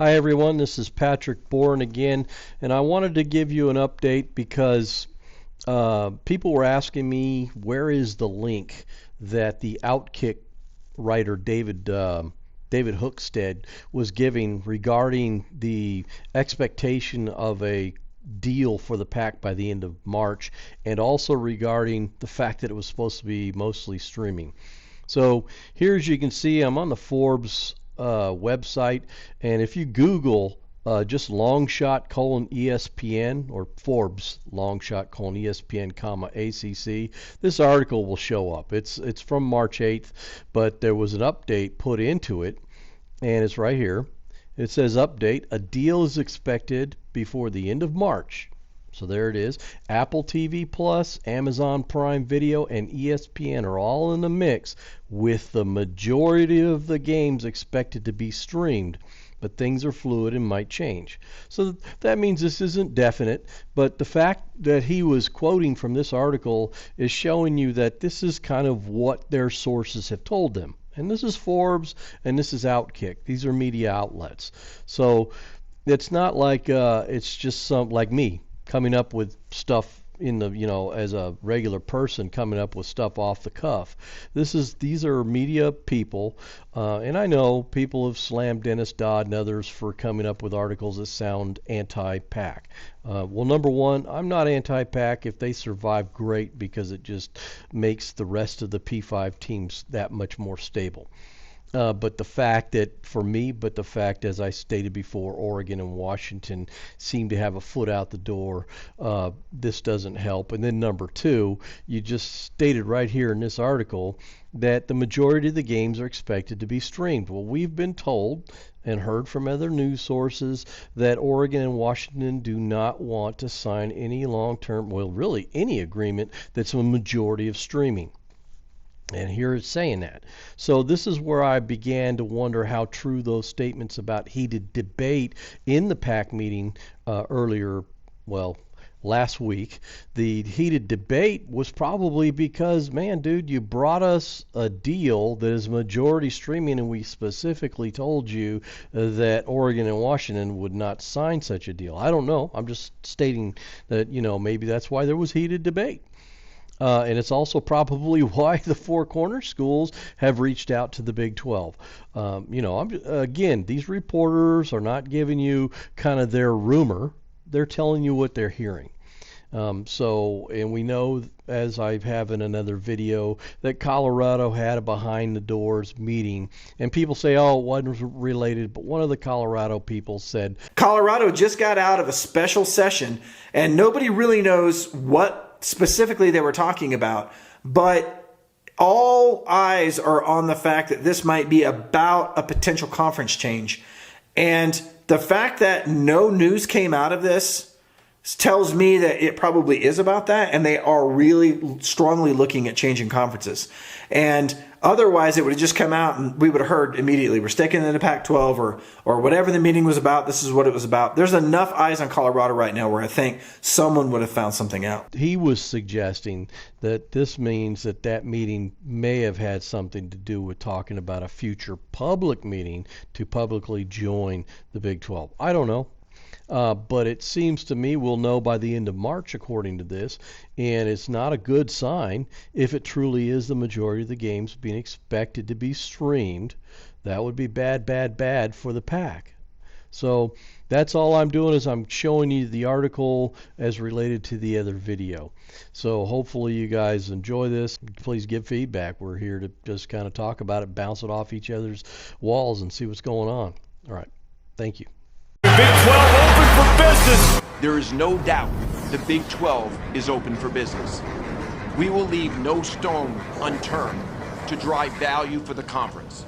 Hi everyone, this is Patrick Bourne again, and I wanted to give you an update because people were asking me where is the link that the Outkick writer David Hookstead was giving regarding the expectation of a deal for the PAC by the end of March, and also regarding the fact that it was supposed to be mostly streaming. So here, as you can see, I'm on the Forbes website, and if you Google just longshot ESPN or Forbes longshot ESPN ACC, this article will show up. It's from March 8th, but there was an update put into it, and it's right here. It says update, a deal is expected before the end of March. So there it is. Apple TV Plus, Amazon Prime Video, and ESPN are all in the mix, with the majority of the games expected to be streamed. But things are fluid and might change. So that means this isn't definite, but the fact that he was quoting from this article is showing you that this is kind of what their sources have told them. And this is Forbes, and this is Outkick. These are media outlets. So it's not like it's just some like me coming up with stuff in the, as a regular person coming up with stuff off the cuff. These are media people, and I know people have slammed Dennis Dodd and others for coming up with articles that sound anti-PAC. Well, number one, I'm not anti-PAC. If they survive, great, because it just makes the rest of the P5 teams that much more stable. But the fact, as I stated before, Oregon and Washington seem to have a foot out the door, this doesn't help. And then number two, you just stated right here in this article that the majority of the games are expected to be streamed. Well, we've been told and heard from other news sources that Oregon and Washington do not want to sign any long-term, well, really any agreement that's a majority of streaming. And here it's saying that. So this is where I began to wonder how true those statements about heated debate in the PAC meeting earlier, last week. The heated debate was probably because, man, dude, you brought us a deal that is majority streaming, and we specifically told you that Oregon and Washington would not sign such a deal. I don't know. I'm just stating that, maybe that's why there was heated debate. And it's also probably why the Four Corner schools have reached out to the Big 12. Again, these reporters are not giving you kind of their rumor. They're telling you what they're hearing. And we know, as I have in another video, that Colorado had a behind-the-doors meeting. And people say, oh, it wasn't related. But one of the Colorado people said, Colorado just got out of a special session, and nobody really knows what specifically they were talking about, but all eyes are on the fact that this might be about a potential conference change. And the fact that no news came out of this tells me that it probably is about that, and they are really strongly looking at changing conferences. And otherwise, it would have just come out and we would have heard immediately, we're sticking in the Pac-12 or whatever the meeting was about, this is what it was about. There's enough eyes on Colorado right now where I think someone would have found something out. He was suggesting that this means that meeting may have had something to do with talking about a future public meeting to publicly join the Big 12. I don't know. But it seems to me we'll know by the end of March, according to this, and it's not a good sign if it truly is the majority of the games being expected to be streamed. That would be bad for the PAC. So that's all I'm doing, is I'm showing you the article as related to the other video. So hopefully you guys enjoy this. Please give feedback. We're here to just kind of talk about it, bounce it off each other's walls, and see what's going on. All right. Thank you. Big 12 open for business. There is no doubt the Big 12 is open for business. We will leave no stone unturned to drive value for the conference.